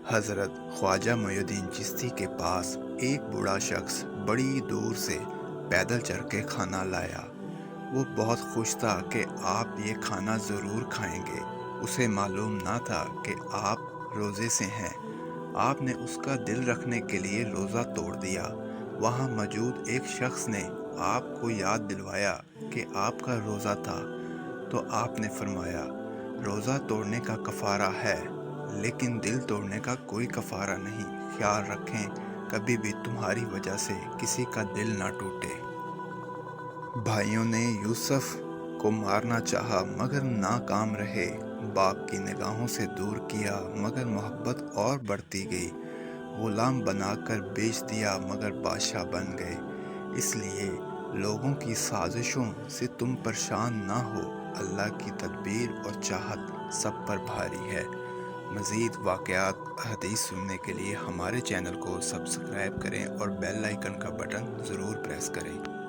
حضرت خواجہ معین الدین چشتی کے پاس ایک بوڑھا شخص بڑی دور سے پیدل چل کے کھانا لایا۔ وہ بہت خوش تھا کہ آپ یہ کھانا ضرور کھائیں گے۔ اسے معلوم نہ تھا کہ آپ روزے سے ہیں۔ آپ نے اس کا دل رکھنے کے لیے روزہ توڑ دیا۔ وہاں موجود ایک شخص نے آپ کو یاد دلوایا کہ آپ کا روزہ تھا، تو آپ نے فرمایا، روزہ توڑنے کا کفارہ ہے، لیکن دل توڑنے کا کوئی کفارہ نہیں۔ خیال رکھیں کبھی بھی تمہاری وجہ سے کسی کا دل نہ ٹوٹے۔ بھائیوں نے یوسف کو مارنا چاہا مگر ناکام رہے۔ باپ کی نگاہوں سے دور کیا مگر محبت اور بڑھتی گئی۔ غلام بنا کر بیچ دیا مگر بادشاہ بن گئے۔ اس لیے لوگوں کی سازشوں سے تم پریشان نہ ہو، اللہ کی تدبیر اور چاہت سب پر بھاری ہے۔ مزید واقعات حدیث سننے کے لیے ہمارے چینل کو سبسکرائب کریں اور بیل آئیکن کا بٹن ضرور پریس کریں۔